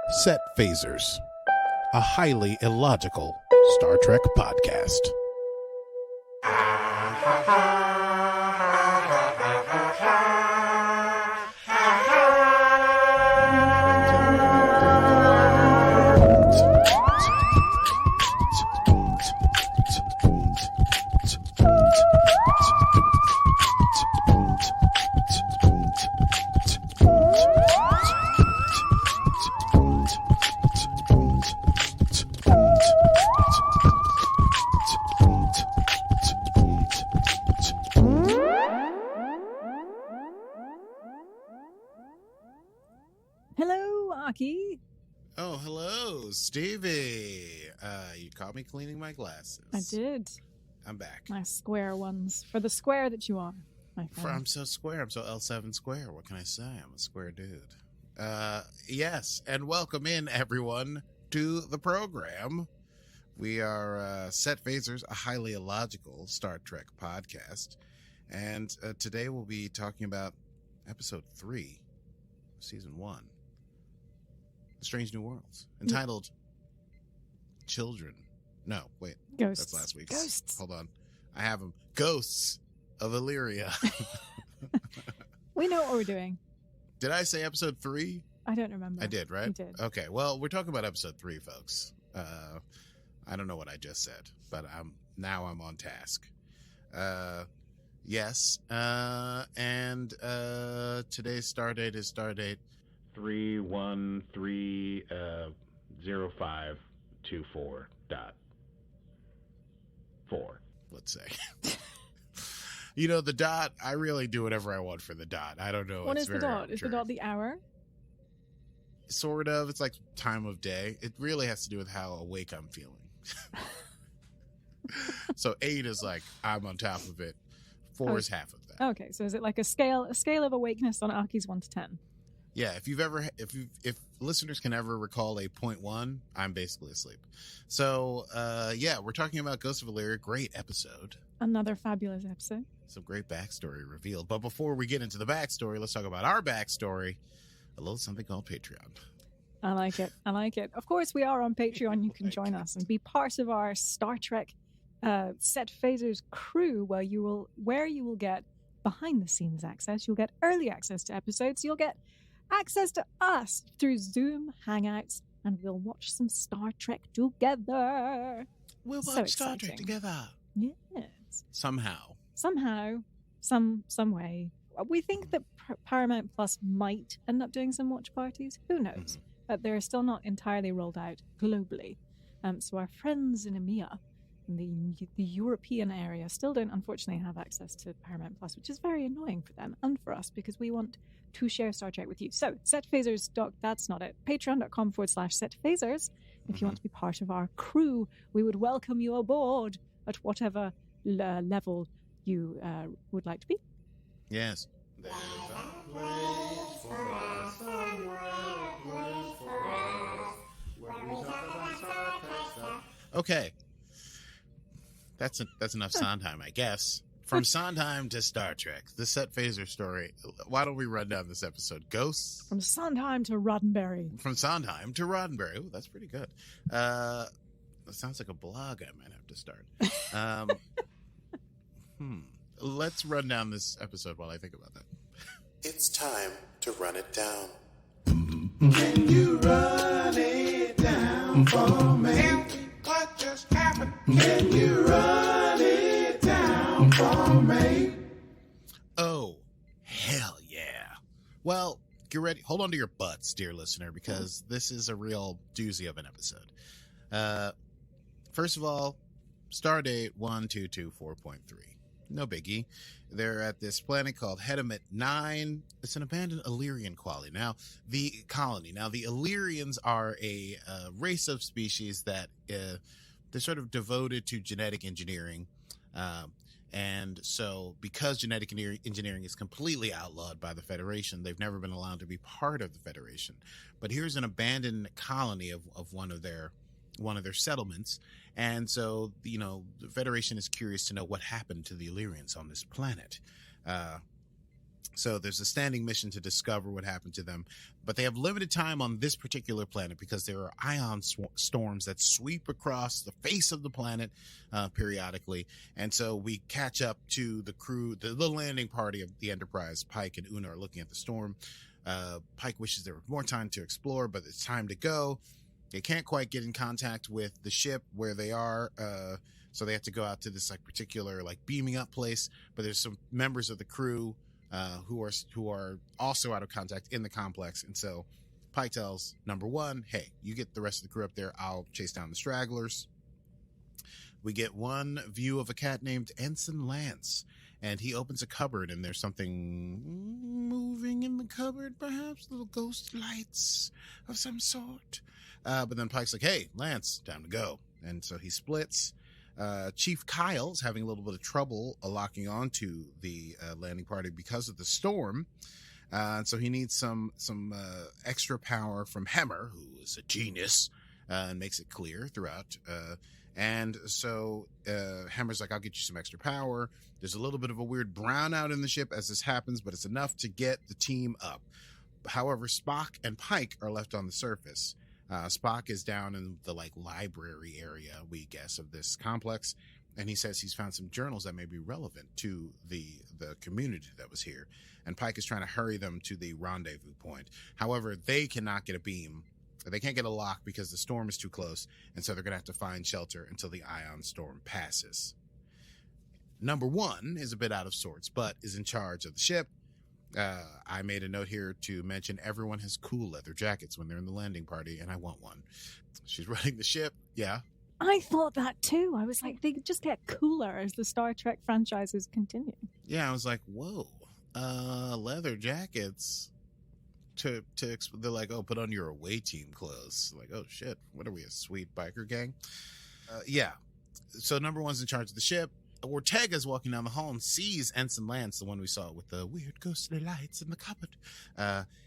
Set Phasers, a highly illogical Star Trek podcast. Oh, hello, Stevie. You caught me cleaning my glasses. I did. I'm back. My square ones. For the square that you are, my friend. I'm so square. I'm so L7 square. What can I say? I'm a square dude. Yes, and welcome in, everyone, to the program. We are Set Phasers, a highly illogical Star Trek podcast. And today we'll be talking about episode 3, season 1. Strange New Worlds, entitled Children. No, wait. Ghosts. That's last week's. Ghosts. Hold on. I have them. Ghosts of Illyria. We know what we're doing. Did I say episode 3? I don't remember. I did, right? You did. Okay, well, we're talking about episode 3, folks. I don't know what I just said, but I'm on task. Yes. And today's stardate is stardate 3130524.4. Let's say. You know, the dot, I really do whatever I want for the dot. I don't know. What is the dot? Is the dot the hour? Sort of. It's like time of day. It really has to do with how awake I'm feeling. So 8 is like, I'm on top of it. 4 is half of that. Okay, so is it like a scale of awakeness on Aki's 1 to 10? Yeah, if listeners can ever recall a 0.1, I'm basically asleep. So, yeah, we're talking about Ghost of Illyria. Great episode. Another fabulous episode. Some great backstory revealed. But before we get into the backstory, let's talk about our backstory. A little something called Patreon. I like it. Of course, we are on Patreon. You can join us and be part of our Star Trek Set Phasers crew, where you will get behind the scenes access. You'll get early access to episodes. You'll get access to us through Zoom Hangouts, and we'll watch some Star Trek together. We'll watch Star Trek together. Yes. Somehow. Some way. We think that Paramount Plus might end up doing some watch parties. Who knows? But they're still not entirely rolled out globally. So our friends in EMEA, in the European area, still don't unfortunately have access to Paramount Plus, which is very annoying for them and for us, because we want to share Star Trek with you. So setphasers. That's not it. Patreon.com/setphasers. If you want to be part of our crew, we would welcome you aboard at whatever level you would like to be. Yes. Okay. That's enough Sondheim, I guess. From Sondheim to Star Trek, the Set Phaser story. Why don't we run down this episode? Ghosts? From Sondheim to Roddenberry. From Sondheim to Roddenberry. Ooh, that's pretty good. That sounds like a blog I might have to start. Let's run down this episode while I think about that. It's time to run it down. Can you run it down for me? What just happened? Can you run it down for me? Oh, hell yeah. Well, get ready. Hold on to your butts, dear listener, because this is a real doozy of an episode. First of all, Stardate 1224.3. No biggie. They're at this planet called Hedimit 9. It's an abandoned Illyrian colony. Now, the Illyrians are a race of species that they're sort of devoted to genetic engineering. And so because genetic engineering is completely outlawed by the Federation, they've never been allowed to be part of the Federation. But here's an abandoned colony of one of their settlements. And so, the Federation is curious to know what happened to the Illyrians on this planet. So there's a standing mission to discover what happened to them, but they have limited time on this particular planet because there are ion storms that sweep across the face of the planet periodically. And so we catch up to the crew, the landing party of the Enterprise. Pike and Una are looking at the storm. Pike wishes there was more time to explore, but it's time to go. They can't quite get in contact with the ship where they are, so they have to go out to this like particular like beaming up place. But there's some members of the crew who are also out of contact in the complex, and so Pike tells number one, "Hey, you get the rest of the crew up there. I'll chase down the stragglers." We get one view of a cat named Ensign Lance, and he opens a cupboard, and there's something moving in the cupboard, perhaps little ghost lights of some sort. But then Pike's like, "Hey, Lance, time to go," and so he splits. Chief Kyle's having a little bit of trouble locking onto the landing party because of the storm. And so he needs some extra power from Hemmer, who is a genius, and makes it clear throughout. And so Hemmer's like, "I'll get you some extra power." There's a little bit of a weird brownout in the ship as this happens, but it's enough to get the team up. However, Spock and Pike are left on the surface. Spock is down in the like library area, we guess, of this complex, and he says he's found some journals that may be relevant to the community that was here. And Pike is trying to hurry them to the rendezvous point. However, they cannot get a beam. They can't get a lock because the storm is too close, and so they're going to have to find shelter until the ion storm passes. Number one is a bit out of sorts, but is in charge of the ship. I made a note here to mention everyone has cool leather jackets when they're in the landing party, and I want one. She's running the ship. Yeah. I thought that too. I was like, they just get cooler as the Star Trek franchises continue. Yeah, I was like, whoa, leather jackets. They're like, "Oh, put on your away team clothes." Like, oh shit, what are we, a sweet biker gang? Yeah. So number one's in charge of the ship. Ortega's walking down the hall and sees Ensign Lance, the one we saw with the weird ghostly lights in the cupboard.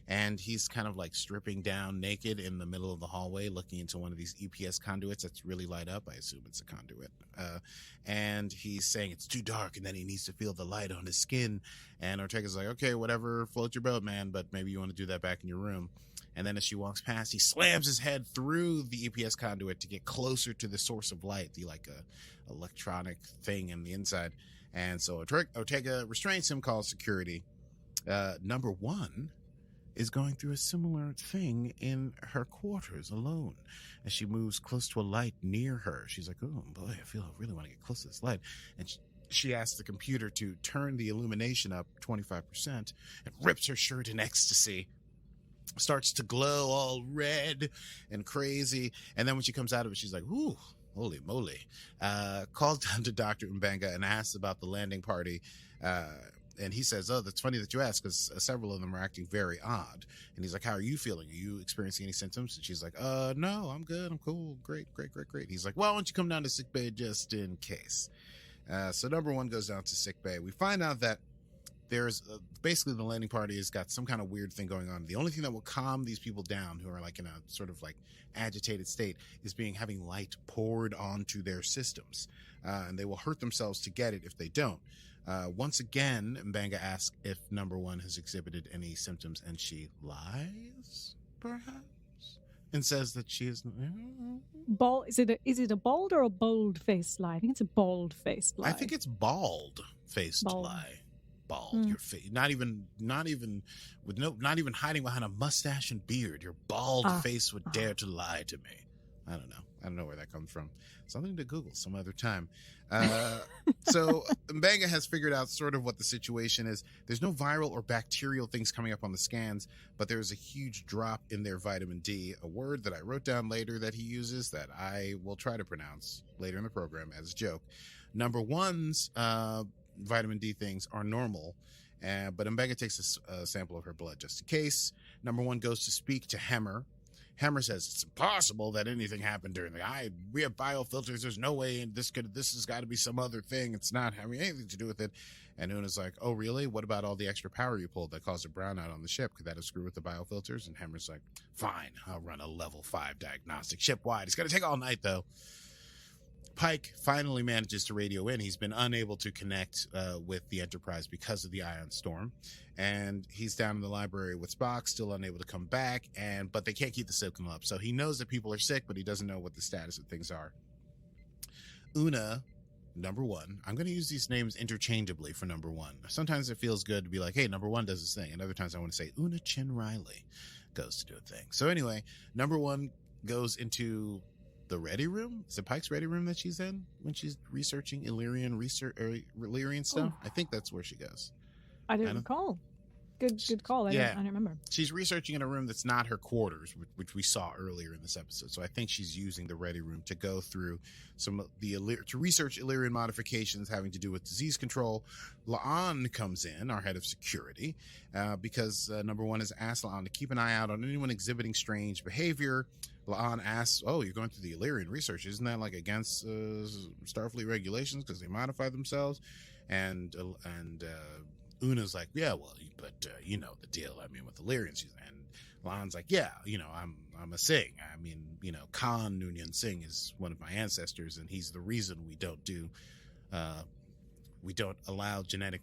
And he's kind of like stripping down naked in the middle of the hallway, looking into one of these EPS conduits that's really light up. I assume it's a conduit. And he's saying it's too dark and then he needs to feel the light on his skin. And Ortega's like, "Okay, whatever, float your boat, man, but maybe you want to do that back in your room." And then as she walks past, he slams his head through the EPS conduit to get closer to the source of light, the like electronic thing in the inside. And so Ortega restrains him, calls security. Number one is going through a similar thing in her quarters alone. As she moves close to a light near her, she's like, "Oh boy, I really want to get close to this light." And she asks the computer to turn the illumination up 25% and rips her shirt in ecstasy. Starts to glow all red and crazy. And then when she comes out of it, she's like, "Ooh, holy moly." Calls down to Dr. M'Benga and asks about the landing party. And he says, "Oh, that's funny that you ask, because several of them are acting very odd." And he's like, "How are you feeling? Are you experiencing any symptoms?" And she's like, "No, I'm good. I'm cool. Great. He's like, "Well, why don't you come down to sickbay just in case?" So number one goes down to sickbay. We find out that there's basically the landing party has got some kind of weird thing going on. The only thing that will calm these people down who are like in a sort of like agitated state is having light poured onto their systems. And they will hurt themselves to get it if they don't. Once again, M'Benga asks if number one has exhibited any symptoms, and she lies, perhaps, and says that she is. Is it a bald or a bold-faced lie? I think it's a bald-faced lie. I think it's bald-faced lie. Bald, your face, not even hiding behind a mustache and beard. Your bald face would dare to lie to me. I don't know where that comes from. Something to Google some other time. So M'Benga has figured out sort of what the situation is. There's no viral or bacterial things coming up on the scans, but there's a huge drop in their vitamin D, a word that I wrote down later that he uses that I will try to pronounce later in the program as a joke. Number one's vitamin D things are normal, but M'Benga takes a sample of her blood just in case. Number one goes to speak to Hemmer. Hemmer says it's impossible that anything happened during we have biofilters. There's no way this has got to be some other thing. It's not having anything to do with it. And Una's like, "Oh, really? What about all the extra power you pulled that caused a brownout on the ship? Could that have screwed with the biofilters?" And Hemmer's like, "Fine, I'll run a level 5 diagnostic ship-wide. It's going to take all night, though." Pike finally manages to radio in. He's been unable to connect with the Enterprise because of the ion storm, and he's down in the library with Spock, still unable to come back. But they can't keep the signal up, so he knows that people are sick, but he doesn't know what the status of things are. Una, number one. I'm going to use these names interchangeably for number one. Sometimes it feels good to be like, hey, number one does this thing, and other times I want to say Una Chin Riley goes to do a thing. So anyway, number one goes into the ready room. Is it Pike's ready room that she's in when she's researching Illyrian stuff? I think that's where she goes. I don't recall. Good call. I don't remember. She's researching in a room that's not her quarters, which we saw earlier in this episode. So I think she's using the ready room to go through some of to research Illyrian modifications having to do with disease control. La'an comes in, our head of security, because number one has asked La'an to keep an eye out on anyone exhibiting strange behavior. La'an asks, "Oh, you're going through the Illyrian research? Isn't that like against Starfleet regulations because they modify themselves?" And Una's like, "Yeah, well, but you know the deal. I mean, with the Illyrians." And La'an's like, "Yeah, I'm a Singh. I mean, Khan Noonien Singh is one of my ancestors, and he's the reason we don't allow genetic,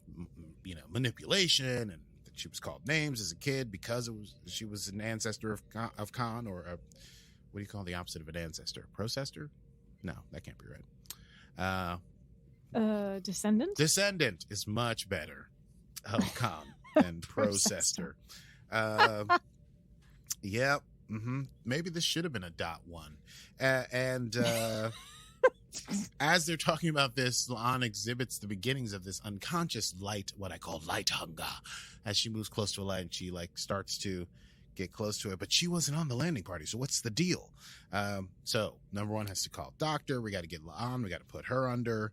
manipulation." And that she was called names as a kid because she was an ancestor of Khan, or what do you call the opposite of an ancestor? Procestor? No, that can't be right. Descendant? Descendant is much better of Khan than processor. Yeah. Maybe this should have been a .1. As they're talking about this, La'an exhibits the beginnings of this unconscious light, what I call light hunger, as she moves close to a light and she starts to get close to it, but she wasn't on the landing party. So what's the deal? So number one has to call doctor. We got to get La'an. We got to put her under.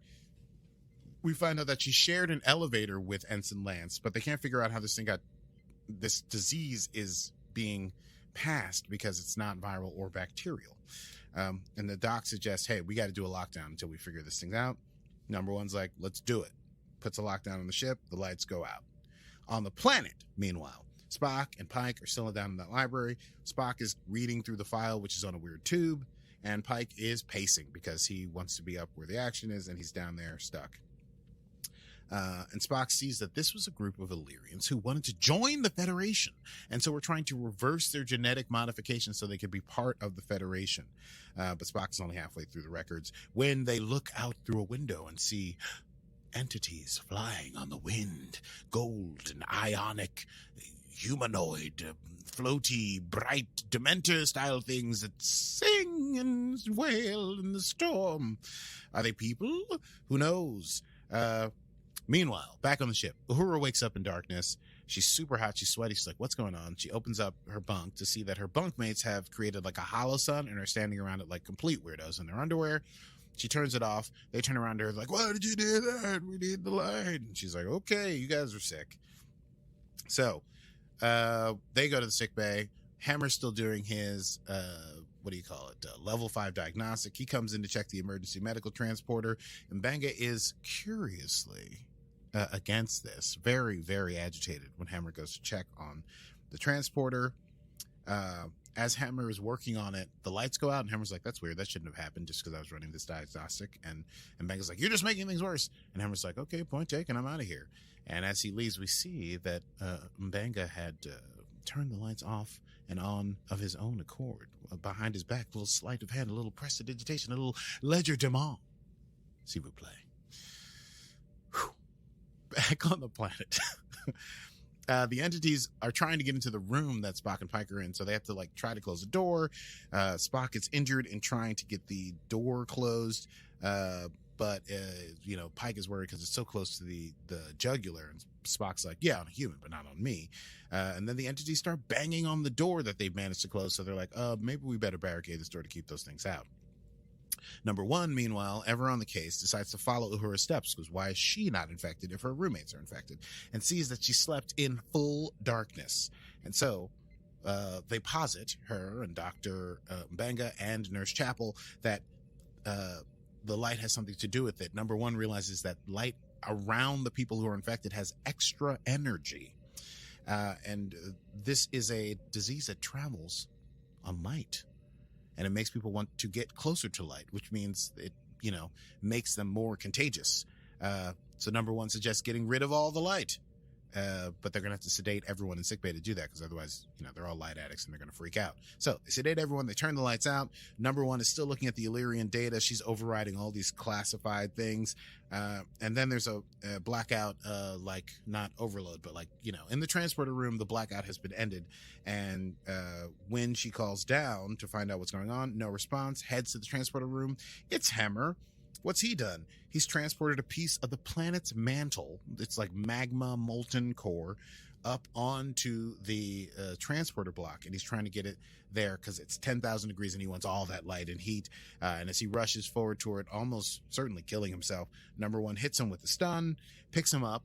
We find out that she shared an elevator with Ensign Lance, but they can't figure out how this disease is being passed because it's not viral or bacterial. And the doc suggests, hey, we got to do a lockdown until we figure this thing out. Number one's like, let's do it. Puts a lockdown on the ship. The lights go out. On the planet, meanwhile, Spock and Pike are still down in that library. Spock is reading through the file, which is on a weird tube, and Pike is pacing because he wants to be up where the action is, and he's down there stuck. And Spock sees that this was a group of Illyrians who wanted to join the Federation, and so we're trying to reverse their genetic modification so they could be part of the Federation. But Spock is only halfway through the records when they look out through a window and see entities flying on the wind, gold and ionic, humanoid, floaty, bright, Dementor-style things that sing and wail in the storm. Are they people? Who knows? Meanwhile, back on the ship, Uhura wakes up in darkness. She's super hot. She's sweaty. She's like, what's going on? She opens up her bunk to see that her bunkmates have created like a hollow sun and are standing around it like complete weirdos in their underwear. She turns it off. They turn around to her like, why did you do that? We need the light. And she's like, okay, you guys are sick. So they go to the sick bay. Hammer's still doing his, level 5 diagnostic. He comes in to check the emergency medical transporter. And Banga is curiously against this. Very, very agitated when Hammer goes to check on the transporter. As Hammer is working on it, the lights go out, and Hammer's like, that's weird. That shouldn't have happened just because I was running this diagnostic. And Banga's like, you're just making things worse. And Hammer's like, okay, point taken. I'm out of here. And as he leaves, we see that Banga had turned the lights off and on of his own accord. Behind his back, a little sleight of hand, a little prestidigitation, a little legerdemain. S'il vous plaît. Back on the planet. The entities are trying to get into the room that Spock and Pike are in, so they have to try to close the door. Spock is injured in trying to get the door closed, but Pike is worried because it's so close to the jugular, and Spock's like, yeah, on a human, but not on me. And then the entities start banging on the door that they've managed to close, so they're like, maybe we better barricade this door to keep those things out. Number one, meanwhile, ever on the case, decides to follow Uhura's steps, because why is she not infected if her roommates are infected? And sees that she slept in full darkness. And so they posit, her and Dr. Banga and Nurse Chapel, that the light has something to do with it. Number one realizes that light around the people who are infected has extra energy. And this is a disease that travels on light. And it makes people want to get closer to light, which means it makes them more contagious. So number one suggests getting rid of all the light. But they're going to have to sedate everyone in sickbay to do that, because otherwise, they're all light addicts and they're going to freak out. So they sedate everyone. They turn the lights out. Number one is still looking at the Illyrian data. She's overriding all these classified things. And then there's a blackout, not overload, but in the transporter room, the blackout has been ended. And when she calls down to find out what's going on, no response, heads to the transporter room. It's Hemmer. What's he done? He's transported a piece of the planet's mantle. It's like magma molten core up onto the transporter block. And he's trying to get it there because it's 10,000 degrees and he wants all that light and heat. And as he rushes forward toward almost certainly killing himself, number one hits him with the stun, picks him up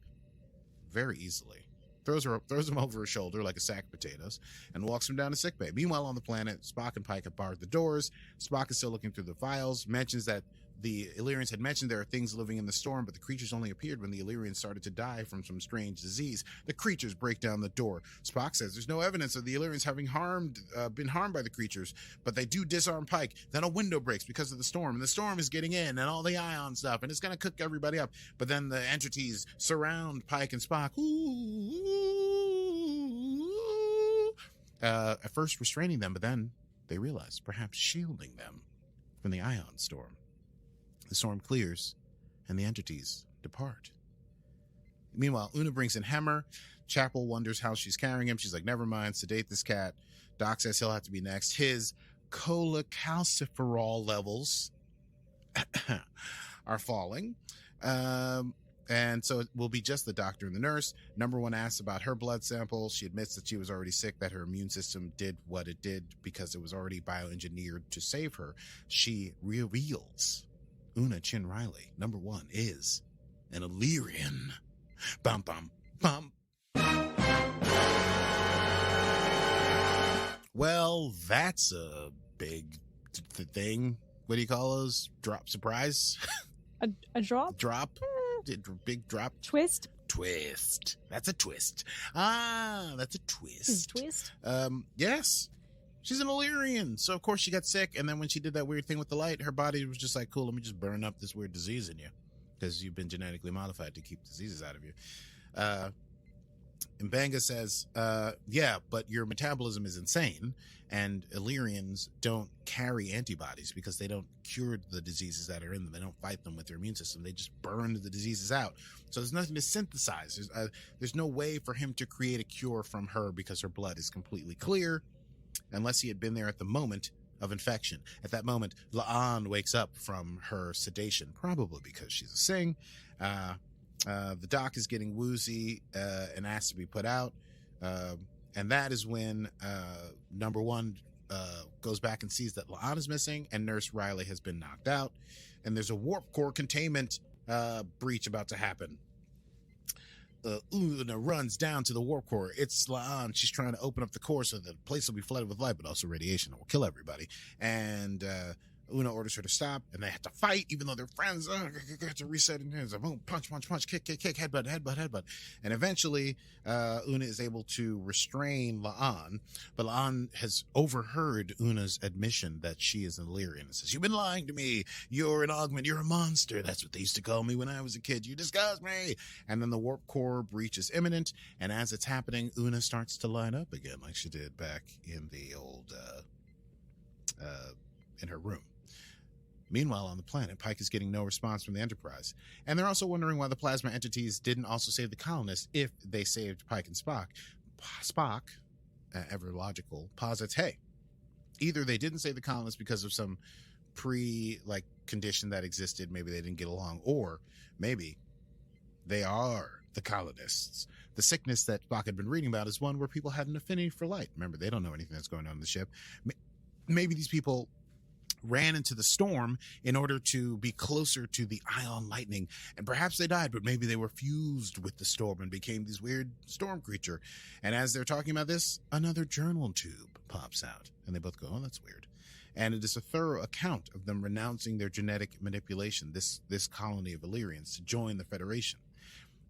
very easily, throws him over his shoulder like a sack of potatoes, and walks him down to sickbay. Meanwhile, on the planet, Spock and Pike have barred the doors. Spock is still looking through the files, mentions that the Illyrians had mentioned there are things living in the storm, but the creatures only appeared when the Illyrians started to die from some strange disease. The creatures break down the door. Spock says there's no evidence of the Illyrians having been harmed by the creatures, but they do disarm Pike. Then a window breaks because of the storm, and the storm is getting in, and all the ion stuff, and it's going to cook everybody up. But then the entities surround Pike and Spock. At first restraining them, but then they realize perhaps shielding them from the ion storm. The storm clears, and the entities depart. Meanwhile, Una brings in Hemmer. Chapel wonders how she's carrying him. She's like, never mind, sedate this cat. Doc says he'll have to be next. His cholecalciferol levels are falling. And so it will be just the doctor and the nurse. Number one asks about her blood sample. She admits that she was already sick, that her immune system did what it did because it was already bioengineered to save her. She reveals Una Chin Riley, number one, is an Illyrian. Bum, bum, bum. Well, that's a big thing. What do you call those? Drop surprise? A drop? Drop? Big drop? Twist? Twist. That's a twist. Ah, that's a twist. Twist? Yes. She's an Illyrian, so of course she got sick, and then when she did that weird thing with the light, her body was just like, cool, let me just burn up this weird disease in you, because you've been genetically modified to keep diseases out of you. And Banga says, yeah, but your metabolism is insane, and Illyrians don't carry antibodies because they don't cure the diseases that are in them. They don't fight them with their immune system. They just burn the diseases out. So there's nothing to synthesize. There's no way for him to create a cure from her because her blood is completely clear, unless he had been there at the moment of infection. At that moment, La'an wakes up from her sedation, probably because she's a Sing. The doc is getting woozy and asks to be put out. And that is when number one goes back and sees that La'an is missing and Nurse Riley has been knocked out. And there's a warp core containment breach about to happen. Una runs down to the warp core. It's La'an. She's trying to open up the core so the place will be flooded with light, but also radiation that will kill everybody. And Una orders her to stop, and they have to fight, even though they're friends. Have to reset in hands. Boom, punch, kick, headbutt. And eventually, Una is able to restrain La'an, but La'an has overheard Una's admission that she is an Illyrian and says, "You've been lying to me. You're an augment. You're a monster. That's what they used to call me when I was a kid. You disgust me." And then the warp core breach is imminent, and as it's happening, Una starts to line up again like she did back in the old, in her room. Meanwhile, on the planet, Pike is getting no response from the Enterprise. And they're also wondering why the plasma entities didn't also save the colonists if they saved Pike and Spock. Spock, ever logical, posits, hey, either they didn't save the colonists because of some condition that existed, maybe they didn't get along, or maybe they are the colonists. The sickness that Spock had been reading about is one where people had an affinity for light. Remember, they don't know anything that's going on in the ship. Maybe these people ran into the storm in order to be closer to the ion lightning, and perhaps they died, but maybe they were fused with the storm and became this weird storm creature. And as they're talking about this, another journal tube pops out, and they both go, "Oh, that's weird." And it is a thorough account of them renouncing their genetic manipulation, this colony of Illyrians, to join the Federation.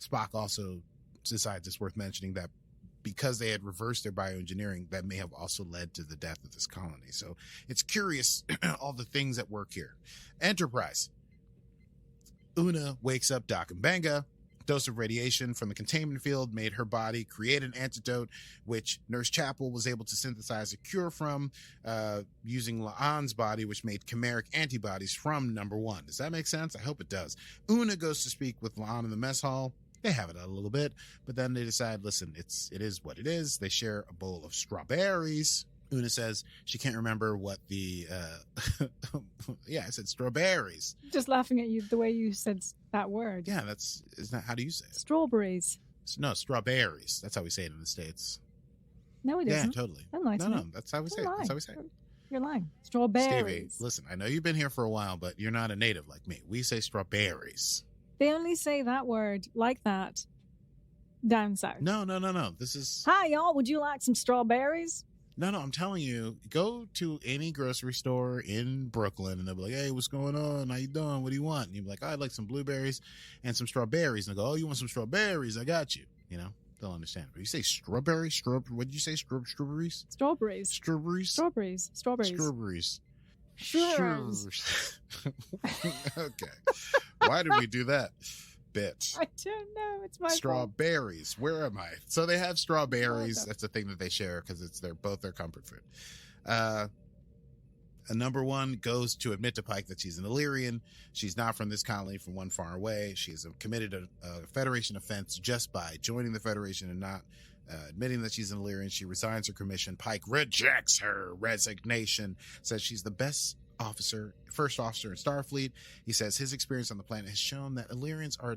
Spock also decides it's worth mentioning that because they had reversed their bioengineering, that may have also led to the death of this colony. So it's curious, all the things at work here. Enterprise. Una wakes up Doc and Benga. Dose of radiation from the containment field made her body create an antidote, which Nurse Chapel was able to synthesize a cure from, using La'an's body, which made chimeric antibodies from number one. Does that make sense? I hope it does. Una goes to speak with La'an in the mess hall. They have it out a little bit, but then they decide, listen, it is what it is. They share a bowl of strawberries. Una says she can't remember what the, yeah, I said strawberries. Just laughing at you the way you said that word. Yeah, isn't that, how do you say it? Strawberries. No, strawberries. That's how we say it in the States. No, it Yeah, isn't. totally. Don't lie to No, me. that's how we say it. Don't That's lie. how we say it. You're lying. Stevie, Strawberries. listen, I know you've been here for a while, but you're not a native like me. We say strawberries. They only say that word like that down south. No. This is... Hi, y'all. Would you like some strawberries? No, I'm telling you, go to any grocery store in Brooklyn and they'll be like, hey, what's going on? How you doing? What do you want? And you'll be like, oh, I'd like some blueberries and some strawberries. And they'll go, oh, you want some strawberries? I got you. You know, they'll understand. But you say strawberry, what did you say? Strawberries? Strawberries. Strawberries? Strawberries. Strawberries. Strawberries. Shrubs. Okay. Why did we do that bit? I don't know. It's my fault. Strawberries. Where am I? So they have strawberries. Oh, That's the thing that they share because it's both their comfort food. A number one goes to admit to Pike that she's an Illyrian. She's not from this colony, from one far away. She's committed a Federation offense just by joining the Federation and not admitting that she's an Illyrian. She resigns her commission. Pike rejects her resignation, says she's the first officer in Starfleet. He says his experience on the planet has shown that Illyrians are,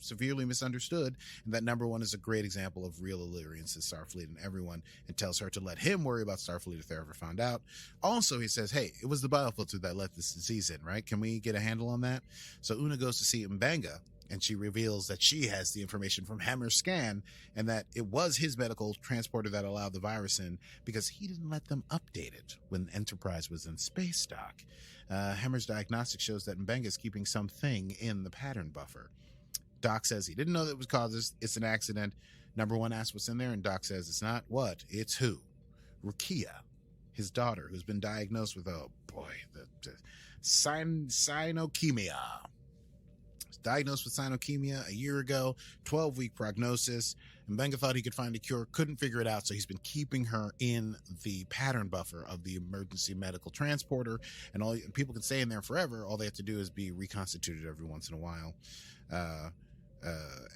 severely misunderstood, and that number one is a great example of real Illyrians in Starfleet and everyone, and tells her to let him worry about Starfleet if they're ever found out. Also, he says, hey, it was the biofilter that let this disease in, right? Can we get a handle on that? So Una goes to see M'Benga, and she reveals that she has the information from Hemmer's scan and that it was his medical transporter that allowed the virus in because he didn't let them update it when Enterprise was in space dock. Hemmer's diagnostic shows that M'Benga is keeping something in the pattern buffer. Doc says he didn't know that it was caused. It's an accident. Number one asks what's in there, and Doc says it's not what, it's who. Rukia, his daughter, who's been diagnosed with, the cyanokemia. Diagnosed with cyanokemia a year ago, 12-week prognosis. And M'Benga thought he could find a cure, couldn't figure it out, so he's been keeping her in the pattern buffer of the emergency medical transporter. And people can stay in there forever. All they have to do is be reconstituted every once in a while.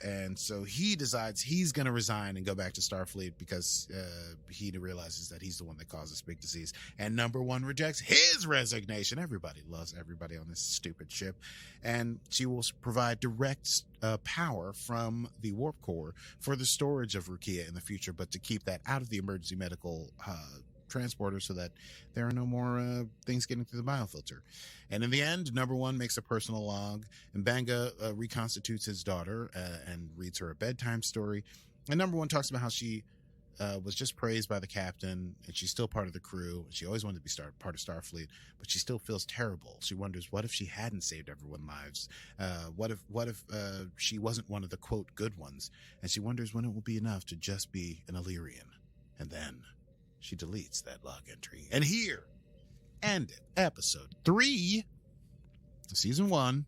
And so he decides he's going to resign and go back to Starfleet because he realizes that he's the one that caused this big disease. And number one rejects his resignation. Everybody loves everybody on this stupid ship. And she will provide direct power from the warp core for the storage of Rukia in the future, but to keep that out of the emergency medical transporter so that there are no more things getting through the biofilter. And in the end, number one makes a personal log, and M'Benga reconstitutes his daughter and reads her a bedtime story. And number one talks about how she was just praised by the captain, and she's still part of the crew. She always wanted to be part of Starfleet, but she still feels terrible. She wonders, what if she hadn't saved everyone's lives? What if she wasn't one of the, quote, good ones? And she wonders when it will be enough to just be an Illyrian. And then she deletes that log entry. And here ended episode 3 of season 1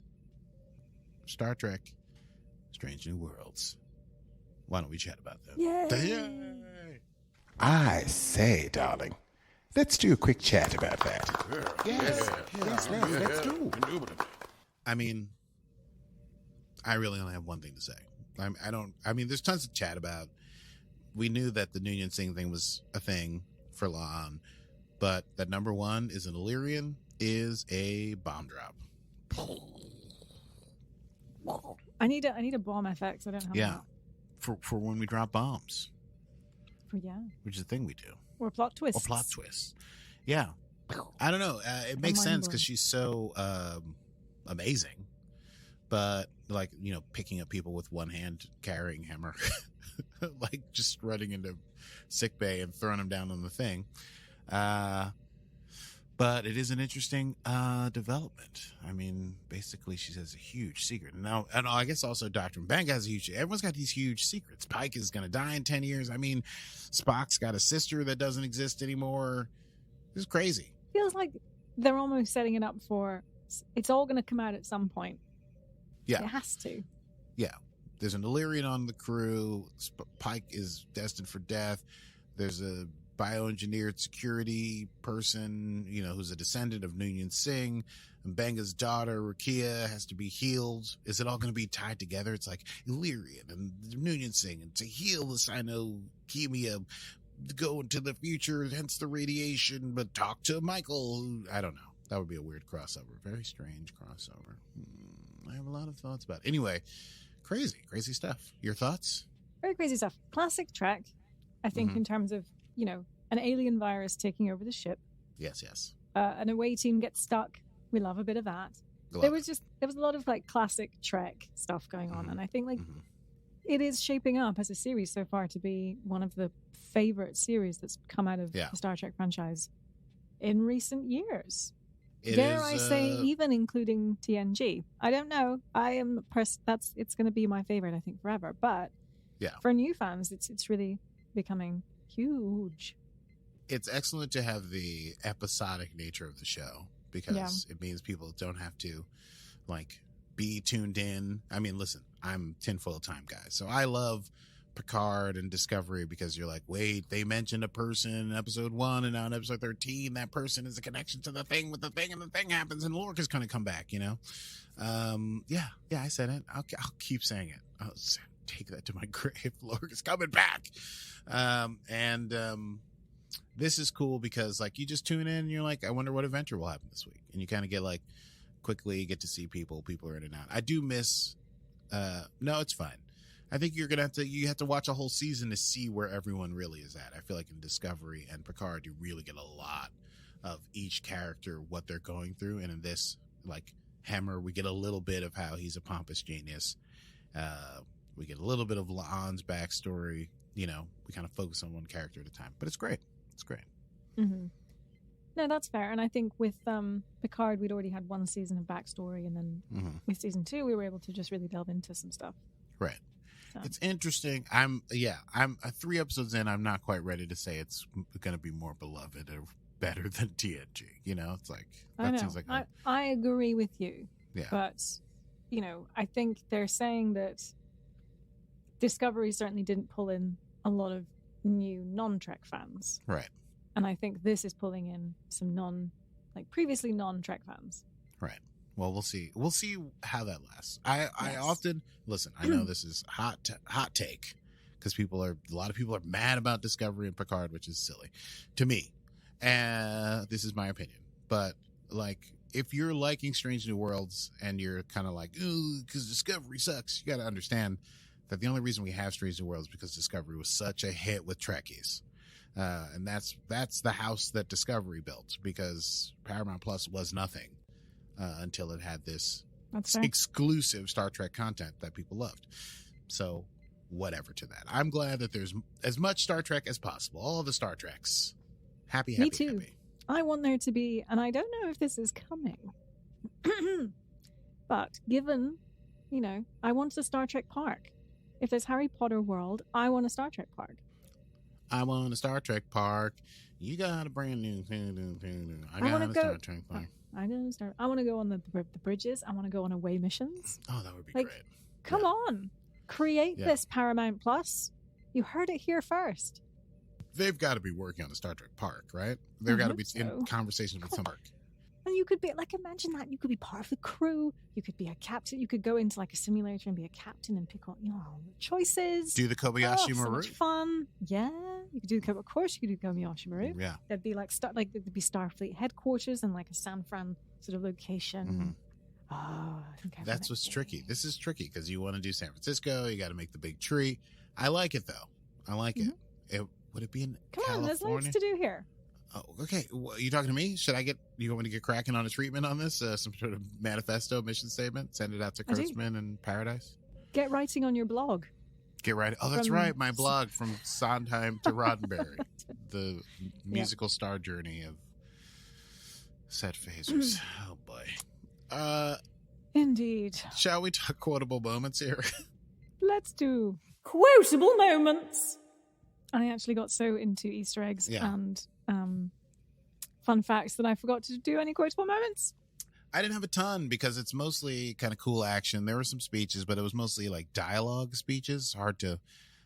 Star Trek Strange New Worlds. Why don't we chat about that? Yay! I say, darling, let's do a quick chat about that. Yes, let's do. I mean, I really only have one thing to say. There's tons to chat about. We knew that the Noonien Singh thing was a thing for La'an, but that number one is an Illyrian is a bomb drop. I need a bomb FX. I don't have that. For when we drop bombs. Which is the thing we do. Or plot twists. Or plot twists. Yeah. I don't know. It makes sense because she's so amazing. But, picking up people with one hand, carrying Hammer. Like, just running into sickbay and throwing them down on the thing. But it is an interesting development. I mean, basically, she has a huge secret. Now, and I guess also Dr. M'Benga has a huge... Everyone's got these huge secrets. Pike is going to die in 10 years. I mean, Spock's got a sister that doesn't exist anymore. It's crazy. Feels like they're almost setting it up for... It's all going to come out at some point. Yeah. It has to. Yeah. There's an Illyrian on the crew. Pike is destined for death. There's a bioengineered security person, who's a descendant of Noonien Singh. And Benga's daughter, Rukia, has to be healed. Is it all going to be tied together? It's like Illyrian and Noonien Singh. And to heal the Sino-Chemia, go into the future, hence the radiation, but talk to Michael. I don't know. That would be a weird crossover. Very strange crossover. I have a lot of thoughts about it. Anyway, crazy stuff. Your thoughts? Very crazy stuff. Classic Trek, I think, in terms of, an alien virus taking over the ship. Yes. An away team gets stuck. We love a bit of that. There was a lot of like classic Trek stuff going on. And I think it is shaping up as a series so far to be one of the favorite series that's come out of the Star Trek franchise in recent years. Dare I say, even including TNG. I don't know. I am impressed. It's going to be my favorite, I think, forever. But for new fans, it's really becoming huge. It's excellent to have the episodic nature of the show because it means people don't have to be tuned in. I mean, listen, I'm tinfoil time guy, so I love Picard and Discovery because you're like, wait, they mentioned a person in episode 1 and now in episode 13 that person is a connection to the thing with the thing and the thing happens and Lorca's gonna come back, I said it. I'll keep saying it. I'll take that to my grave. Lorca's coming back. This is cool because you just tune in and you're like, I wonder what adventure will happen this week, and you kind of get quickly get to see people are in and out. I do miss no, it's fine. I think you have to watch a whole season to see where everyone really is at. I feel like in Discovery and Picard, you really get a lot of each character, what they're going through. And in this, Hemmer, we get a little bit of how he's a pompous genius. We get a little bit of La'an's backstory. We kind of focus on one character at a time, but it's great. It's great. Mm-hmm. No, that's fair. And I think with Picard, we'd already had one season of backstory. And then with season 2, we were able to just really delve into some stuff. Right. It's interesting. I'm 3 episodes in. I'm not quite ready to say it's going to be more beloved or better than TNG. It's like that seems like I agree with you. Yeah. But I think they're saying that Discovery certainly didn't pull in a lot of new non-Trek fans. Right. And I think this is pulling in some previously non-Trek fans. Right. Well, we'll see. We'll see how that lasts. I often listen. I know this is hot take because a lot of people are mad about Discovery and Picard, which is silly to me. And this is my opinion. But if you're liking Strange New Worlds and you're kind of ooh, because Discovery sucks, you got to understand that the only reason we have Strange New Worlds is because Discovery was such a hit with Trekkies. And that's the house that Discovery built because Paramount Plus was nothing. Until it had this exclusive Star Trek content that people loved. So, whatever to that. I'm glad that there's as much Star Trek as possible. All the Star Treks. Happy. Me too. Happy. I want there to be, and I don't know if this is coming, but given, I want a Star Trek park. If there's Harry Potter World, I want a Star Trek park. I want a Star Trek park. You got a brand new. I got a Star Trek park. I want to go on the bridges. I want to go on away missions. Oh, that would be great. Come on. Create this Paramount Plus. You heard it here first. They've got to be working on the Star Trek park, right? They've got to be in conversations with some park. And you could be imagine that. You could be part of the crew. You could be a captain. You could go into a simulator and be a captain and pick on choices. Do the Kobayashi Maru. So much fun. Yeah. You could do of course you could do Kobayashi Maru. Yeah. There'd be there'd be Starfleet headquarters and a San Fran sort of location. Oh, I think that's what's tricky. This is tricky because you want to do San Francisco. You got to make the big tree. I like it though. I like it. Would it be in California? Come on, there's lots to do here. Oh, okay. Are you talking to me? You want me to get cracking on a treatment on this? Some sort of manifesto, mission statement? Send it out to Kurtzman and Paradise? Get writing on your blog. Get right. Oh, that's right. My blog from Sondheim to Roddenberry. The musical star journey of set phasers. Oh, boy. Indeed. Shall we talk quotable moments here? Let's do quotable moments. I actually got so into Easter eggs and fun facts that I forgot to do any quotable moments. I didn't have a ton because it's mostly kind of cool action. There were some speeches, but it was mostly like dialogue speeches. Hard to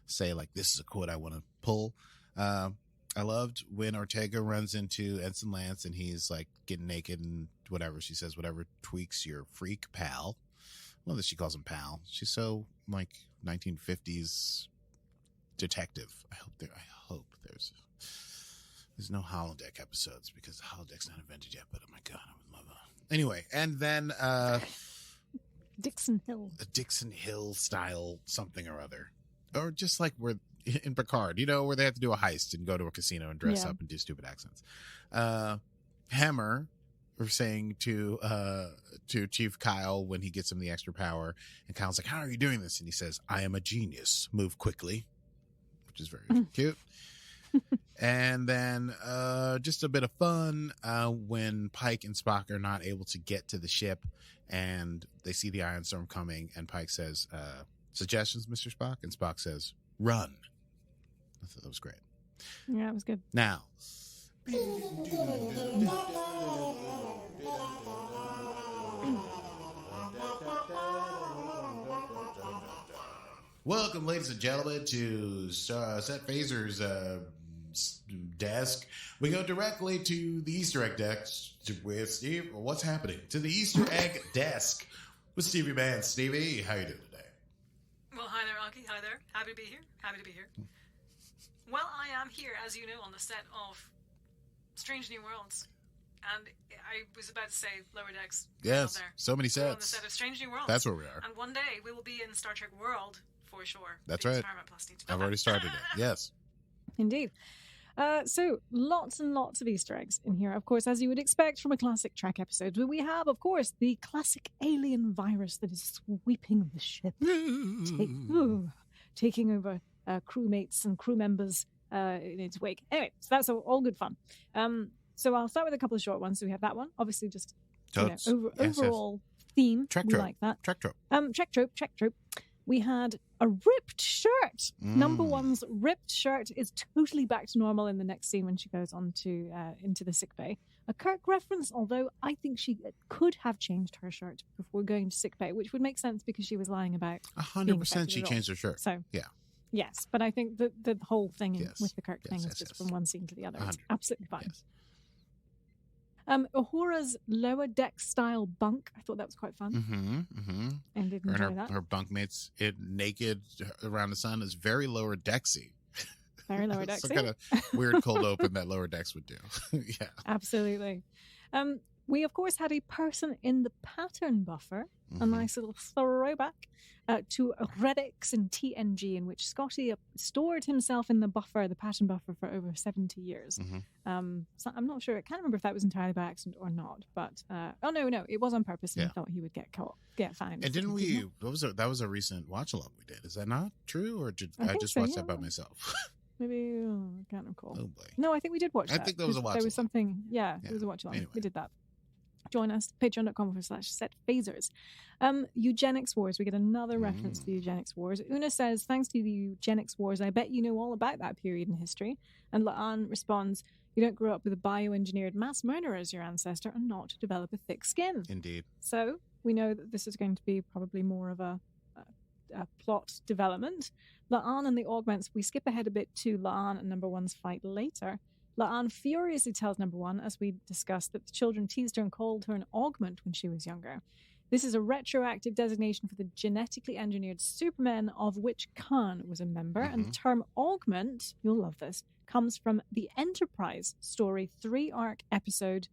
say like, this is a quote I want to pull. I loved when Ortega runs into Ensign Lance and he's like getting naked and whatever. She says, whatever tweaks your freak, pal. Well, that she calls him pal. She's so like 1950s detective. I hope there's no holodeck episodes because the holodeck's not invented yet, but oh my God, I would love that. Anyway, and then Dixon Hill. a Dixon Hill style something or other. Or just like we're in Picard, you know, where they have to do a heist and go to a casino and dress up and do stupid accents. Hammer were saying to Chief Kyle when he gets him the extra power, and Kyle's like, how are you doing this? And he says, I am a genius. Move quickly, which is very cute. And then just a bit of fun when Pike and Spock are not able to get to the ship and they see the Ion Storm coming, and Pike says, suggestions, Mr. Spock? And Spock says, run. I thought that was great. Yeah, it was good. Now, welcome, ladies and gentlemen, to Set Phaser's desk. We go directly to the Easter egg desk with Steve. What's happening? To the Easter egg desk with Stevie Mann. Stevie, how you doing today? Well, hi there, Aki. Hi there. Happy to be here. Happy to be here. Well, I am here, as you know, on the set of Strange New Worlds. And I was about to say Lower Decks. Yes, There. so many We're on the sets. set of Strange New Worlds. That's where we are. And one day we will be in Star Trek World for sure. That's because right. Paramount Plus needs to go I've back. already started it. Yes. Indeed. So lots and lots of Easter eggs in here, of course, as you would expect from a classic Trek episode. But we have, of course, the classic alien virus that is sweeping the ship, taking over crewmates and crew members in its wake. Anyway, so that's all good fun. So I'll start with a couple of short ones. So we have that one, obviously, just Totes. Yes, overall theme. Trek We trope. like that. Trek trope. Trek trope. We had a ripped shirt. Number one's ripped shirt is totally back to normal in the next scene when she goes on to into the sickbay. A Kirk reference, although I think she could have changed her shirt before going to sickbay, which would make sense because she was lying about 100% she changed her shirt. So Yeah. yes, but I think the whole thing Yes. with the Kirk thing Yes, is just yes. from one scene to the other. It's 100. absolutely fine. Yes. Uhura's lower deck style bunk. I thought that was quite fun. Mm-hmm. Mm-hmm. And did Her enjoy and that. her bunkmates naked around the sun is very lower decksy. Very lower deck. Some kind of weird cold open that lower decks would do. Yeah. Absolutely. We, of course, had a person in the pattern buffer, a Mhm. nice little throwback to Redix and TNG, in which Scotty stored himself in the pattern buffer, for over 70 years. Mhm. So I'm not sure. I can't remember if that was entirely by accident or not. But, no, it was on purpose, and Yeah. he thought he would get caught, get found. And didn't we? That was a recent watch along we did. Is that not true, or did I I think just so, watch that by yeah. myself? Maybe, I can't recall. Oh boy. No, I think we did watch I that. think that was a 'cause watch There was along. something, Yeah. it was a watch along. Anyway. We did that. Join us, patreon.com/set phasers. Eugenics Wars. We get another reference to the Eugenics Wars. Una says, thanks to the Eugenics Wars, I bet you know all about that period in history. And La'an responds, you don't grow up with a bioengineered mass murderer as your ancestor and not develop a thick skin. Indeed. So we know that this is going to be probably more of a plot development. La'an and the augments, we skip ahead a bit to La'an and number one's fight later. La'an furiously tells number one, as we discussed, that the children teased her and called her an augment when she was younger. This is a retroactive designation for the genetically engineered supermen, of which Khan was a member. And the term augment, you'll love this, comes from the Enterprise story 3-episode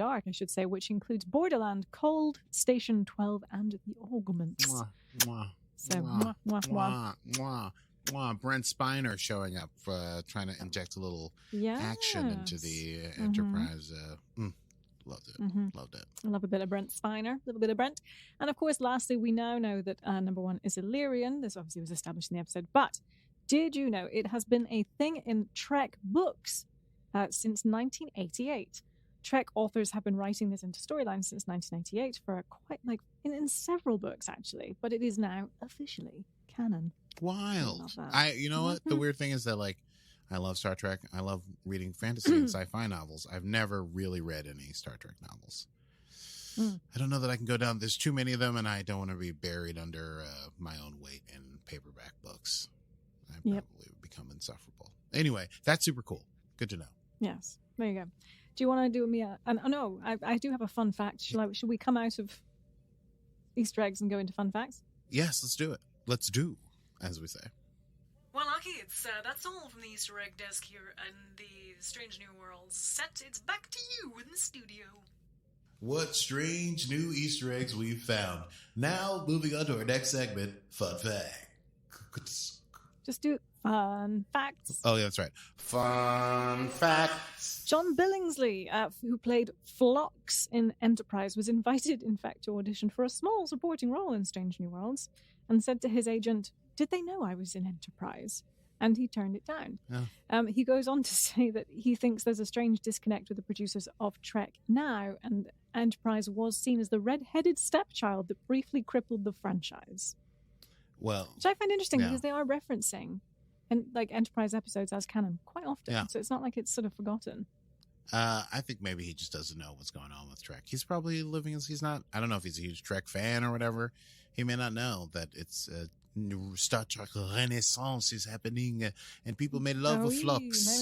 arc, I should say, which includes Borderland, Cold, Station 12, and the Augments. Mwah, mwah, So, mwah, mwah, mwah, mwah. mwah, mwah. Brent Spiner showing up, trying to inject a little action into the Enterprise. Loved it. Loved it. I love a bit of Brent Spiner, a little bit of Brent. And of course, lastly, we now know that number one is Illyrian. This obviously was established in the episode. But did you know it has been a thing in Trek books since 1988? Trek authors have been writing this into storylines since 1998 for quite in several books, actually. But it is now officially canon. Wild. love that. You know what? The weird thing is that, I love Star Trek. I love reading fantasy and sci-fi novels. I've never really read any Star Trek novels. I don't know that I can go down. There's too many of them, and I don't want to be buried under my own weight in paperback books. I probably would become insufferable. Anyway, that's super cool. Good to know. Yes. There you go. Do you want to do me a... no, I do have a fun fact. Should we come out of Easter eggs and go into fun facts? Yes, let's do it. Let's do, as we say. Well, Aki, that's all from the Easter egg desk here in the Strange New Worlds set. It's back to you in the studio. What strange new Easter eggs we've found. Now, moving on to our next segment, Fun Facts. Just do fun facts. Oh, yeah, that's right. Fun Facts. John Billingsley, who played Phlox in Enterprise, was invited, in fact, to audition for a small supporting role in Strange New Worlds and said to his agent, "Did they know I was in Enterprise?" And he turned it down. Oh. He goes on to say that he thinks there's a strange disconnect with the producers of Trek now, and Enterprise was seen as the red-headed stepchild that briefly crippled the franchise. Well, which I find interesting because they are referencing Enterprise episodes as canon quite often, so it's not like it's sort of forgotten. I think maybe he just doesn't know what's going on with Trek. He's probably living as he's not. I don't know if he's a huge Trek fan or whatever. He may not know that it's Star Trek Renaissance is happening, and people may love a flux.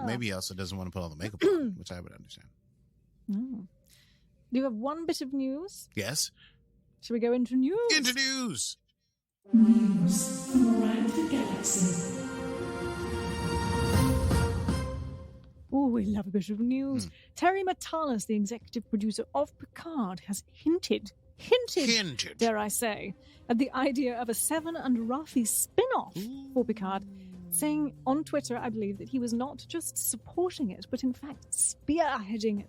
Maybe he also doesn't want to put all the makeup on, which I would understand. Do you have one bit of news? Yes. Should we go into news? Into news! News from around the galaxy. Oh, we love a bit of news. Terry Matalas, the executive producer of Picard, has hinted, dare I say, at the idea of a Seven and Raffi spin-off for Picard, saying on Twitter, I believe, that he was not just supporting it, but in fact spearheading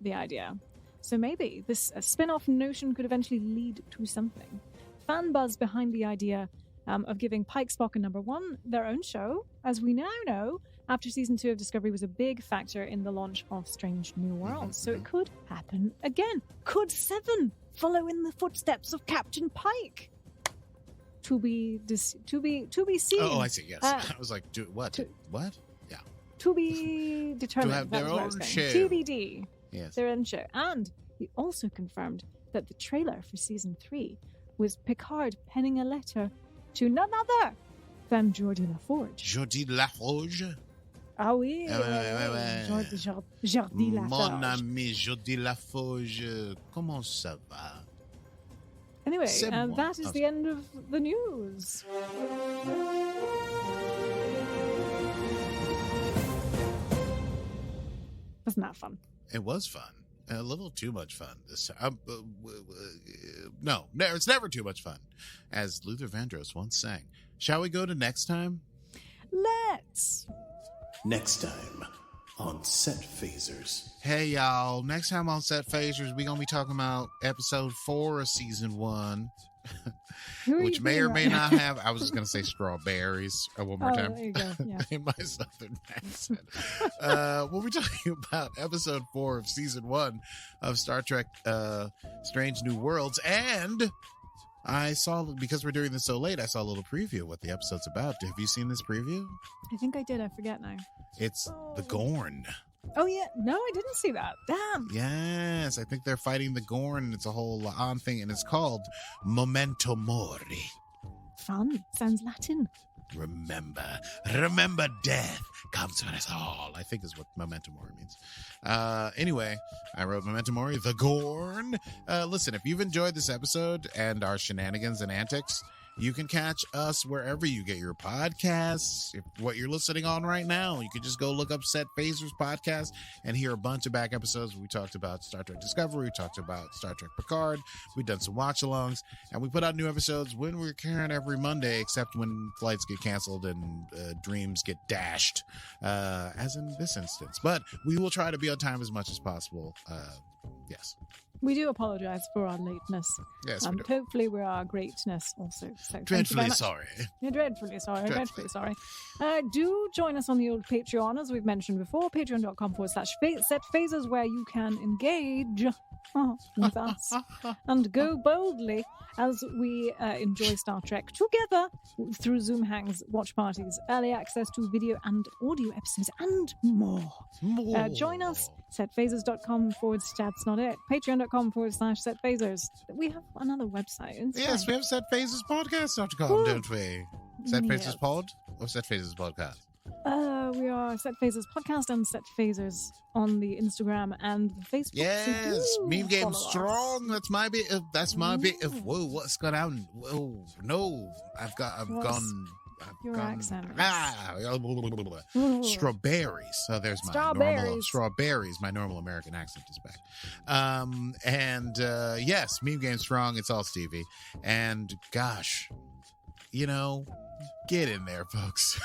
the idea. So maybe this spin-off notion could eventually lead to something. Fan buzz behind the idea of giving Pike, Spock, and Number One their own show, as we now know, after season 2 of Discovery was a big factor in the launch of Strange New Worlds. So it could happen again. Could Seven follow in the footsteps of Captain Pike? To be seen. Oh, I see. Yes, I was like, what? What? Yeah. To be determined. To have their own show. TBD. Yes. Their own show. And he also confirmed that the trailer for season 3 was Picard penning a letter to none other than Geordie LaForge. Geordie LaForge? Ah oui. Geordie LaForge. Mon ami Geordie LaForge, comment ça va? Anyway, that is the end of the news. Wasn't that fun? It was fun. A little too much fun this time. No, it's never too much fun, as Luther Vandross once sang. Shall we go to next time? Let's. Next time on Set Phasers. Hey, y'all. Next time on Set Phasers, we're going to be talking about episode 4 of season 1. Which may or may not have. I was just going to say strawberries one more time. There you go. Yeah. In my southern accent. We'll be talking about episode 4 of season 1 of Star Trek Strange New Worlds. And I saw, because we're doing this so late, I saw a little preview of what the episode's about. Have you seen this preview? I think I did. I forget now. It's the Gorn. Oh, yeah. No, I didn't see that. Damn. Yes, I think they're fighting the Gorn, and it's a whole on thing, and it's called Memento Mori. Fun. Sounds Latin. Remember death comes for us all, I think is what Memento Mori means. Anyway, I wrote Memento Mori, the Gorn. Listen, if you've enjoyed this episode and our shenanigans and antics, you can catch us wherever you get your podcasts. If what you're listening on right now, you can just go look up Set Phasers Podcast and hear a bunch of back episodes. We talked about Star Trek Discovery. We talked about Star Trek Picard. We've done some watch-alongs. And we put out new episodes when we can every Monday, except when flights get canceled and dreams get dashed, as in this instance. But we will try to be on time as much as possible. Yes. We do apologize for our lateness. Yes, we do. Hopefully we're our greatness also. So Dreadfully sorry. Yeah, dreadfully sorry. Do join us on the old Patreon, as we've mentioned before, patreon.com/setphasers, where you can engage with us. And go boldly as we enjoy Star Trek together through Zoom hangs, watch parties, early access to video and audio episodes, and more. Join us, setphasers.com/that's not it, patreon.com/setphasers. We have another website. Yes, we have setphasespodcast.com, don't we? Set Phasers Pod or Set Phasers Podcast? We are Set Phasers Podcast and Set Phasers on the Instagram and the Facebook. Yes, meme game follow strong. That's my bit of. Whoa, what's gone on? Whoa, no, I've gone. Your accent. Strawberries. So there's my normal strawberries. My normal American accent is back. Yes, meme game strong. It's all Stevie. And gosh, get in there, folks.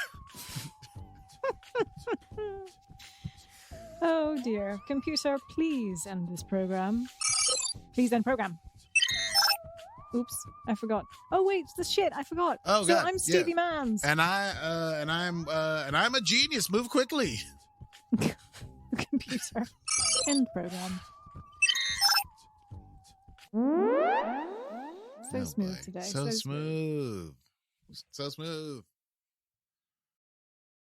Oh dear. Computer, please end this program. Please end program. Oops, I forgot. Oh wait, I forgot. Oh so God, I'm Stevie Manns. And I'm a genius. Move quickly. Computer, end program. So smooth today. So smooth. So smooth.